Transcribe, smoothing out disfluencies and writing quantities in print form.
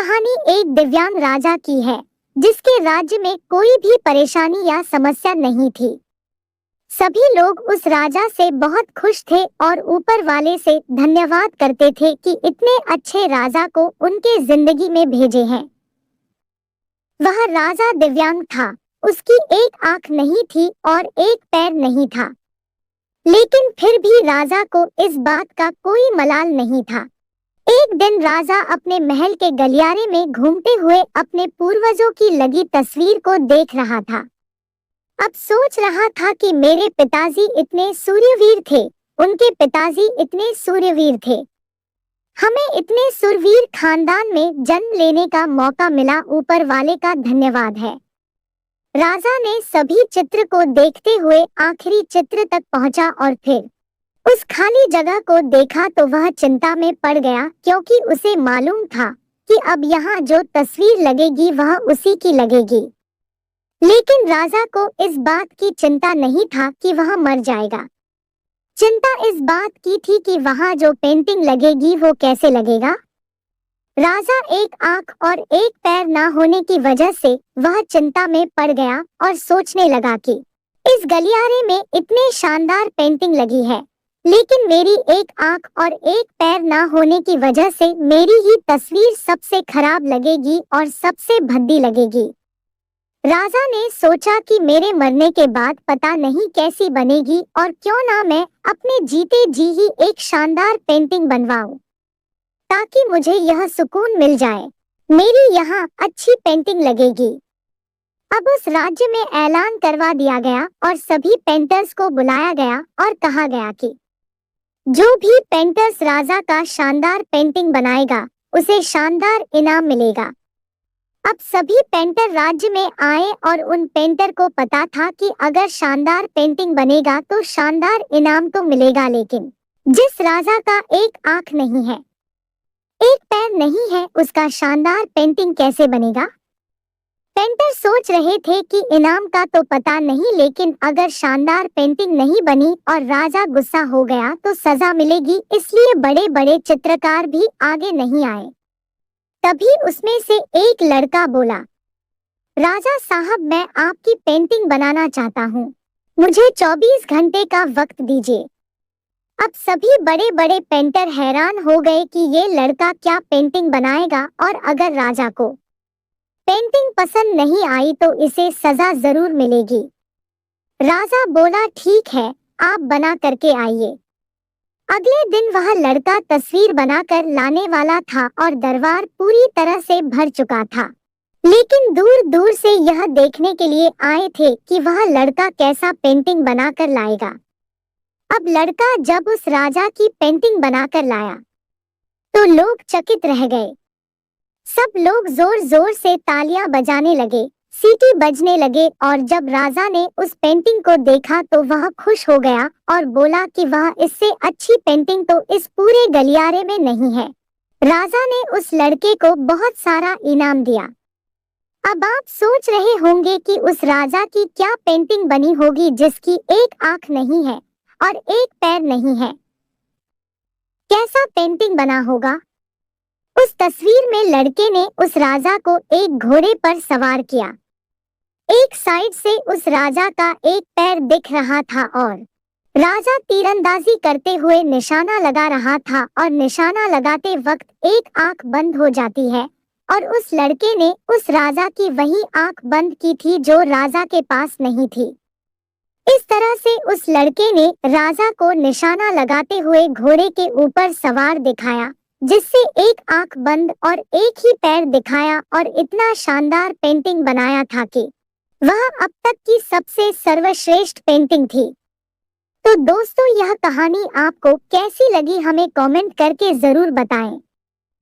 कहानी एक दिव्यांग राजा की है जिसके राज्य में कोई भी परेशानी या समस्या नहीं थी। सभी लोग उस राजा से बहुत खुश थे और ऊपर वाले से धन्यवाद करते थे कि इतने अच्छे राजा को उनके जिंदगी में भेजे हैं। वह राजा दिव्यांग था, उसकी एक आंख नहीं थी और एक पैर नहीं था, लेकिन फिर भी राजा को इस बात का कोई मलाल नहीं था। एक दिन राजा अपने महल के गलियारे में घूमते हुए अपने पूर्वजों की लगी तस्वीर को देख रहा था। अब सोच रहा था कि मेरे पिताजी इतने सूर्यवीर थे, उनके पिताजी इतने सूर्यवीर थे। हमें इतने सूरवीर खानदान में जन्म लेने का मौका मिला, ऊपर वाले का धन्यवाद है। राजा ने सभी चित्र को देखते हुए आखिरी चित्र तक पहुंचा और फिर उस खाली जगह को देखा तो वह चिंता में पड़ गया, क्योंकि उसे मालूम था कि अब यहाँ जो तस्वीर लगेगी वह उसी की लगेगी। लेकिन राजा को इस बात की चिंता नहीं था कि वह मर जाएगा। चिंता इस बात की थी कि वहाँ जो पेंटिंग लगेगी वो कैसे लगेगा। राजा एक आंख और एक पैर ना होने की वजह से वह चिंता में पड़ गया और सोचने लगा कि इस गलियारे में इतने शानदार पेंटिंग लगी है, लेकिन मेरी एक आंख और एक पैर ना होने की वजह से मेरी ही तस्वीर सबसे खराब लगेगी और सबसे भद्दी लगेगी। राजा ने सोचा कि मेरे मरने के बाद पता नहीं कैसी बनेगी, और क्यों ना मैं अपने जीते जी ही एक शानदार पेंटिंग बनवाऊं, ताकि मुझे यह सुकून मिल जाए, मेरी यहाँ अच्छी पेंटिंग लगेगी। अब उस राज्य में ऐलान करवा दिया गया और सभी पेंटर्स को बुलाया गया और कहा गया कि जो भी पेंटर्स राजा का शानदार पेंटिंग बनाएगा उसे शानदार इनाम मिलेगा। अब सभी पेंटर राज्य में आए और उन पेंटर को पता था कि अगर शानदार पेंटिंग बनेगा तो शानदार इनाम तो मिलेगा, लेकिन जिस राजा का एक आंख नहीं है, एक पैर नहीं है, उसका शानदार पेंटिंग कैसे बनेगा। पेंटर सोच रहे थे कि इनाम का तो पता नहीं, लेकिन अगर शानदार पेंटिंग नहीं बनी और राजा गुस्सा हो गया तो सजा मिलेगी, इसलिए बड़े बड़े चित्रकार भी आगे नहीं आए। तभी उसमें से एक लड़का बोला, राजा साहब, मैं आपकी पेंटिंग बनाना चाहता हूँ, मुझे 24 घंटे का वक्त दीजिए। अब सभी बड़े बड़े पेंटर हैरान हो गए कि ये लड़का क्या पेंटिंग बनाएगा, और अगर राजा को पेंटिंग पसंद नहीं आई तो इसे सजा जरूर मिलेगी। राजा बोला, ठीक है, आप बना करके आइए। अगले दिन वह लड़का तस्वीर बनाकर लाने वाला था और दरबार पूरी तरह से भर चुका था, लेकिन दूर दूर से यह देखने के लिए आए थे कि वह लड़का कैसा पेंटिंग बनाकर लाएगा। अब लड़का जब उस राजा की पेंटिंग बनाकर लाया तो लोग चकित रह गए। सब लोग जोर जोर से तालियां बजाने लगे, सीटी बजने लगे, और जब राजा ने उस पेंटिंग को देखा तो वह खुश हो गया और बोला कि वह इससे अच्छी पेंटिंग तो इस पूरे गलियारे में नहीं है। राजा ने उस लड़के को बहुत सारा इनाम दिया। अब आप सोच रहे होंगे कि उस राजा की क्या पेंटिंग बनी होगी जिसकी एक आंख नहीं है और एक पैर नहीं है। कैसा पेंटिंग बना होगा। उस तस्वीर में लड़के ने उस राजा को एक घोड़े पर सवार किया। एक साइड से उस राजा का एक पैर दिख रहा था और राजा तीरंदाजी करते हुए निशाना लगा रहा था, और निशाना लगाते वक्त एक आंख बंद हो जाती है, और उस लड़के ने उस राजा की वही आंख बंद की थी जो राजा के पास नहीं थी। इस तरह से उस लड़के ने राजा को निशाना लगाते हुए घोड़े के ऊपर सवार दिखाया, जिससे एक आंख बंद और एक ही पैर दिखाया, और इतना शानदार पेंटिंग बनाया था कि वह अब तक की सबसे सर्वश्रेष्ठ पेंटिंग थी। तो दोस्तों, यह कहानी आपको कैसी लगी हमें कमेंट करके जरूर बताएं।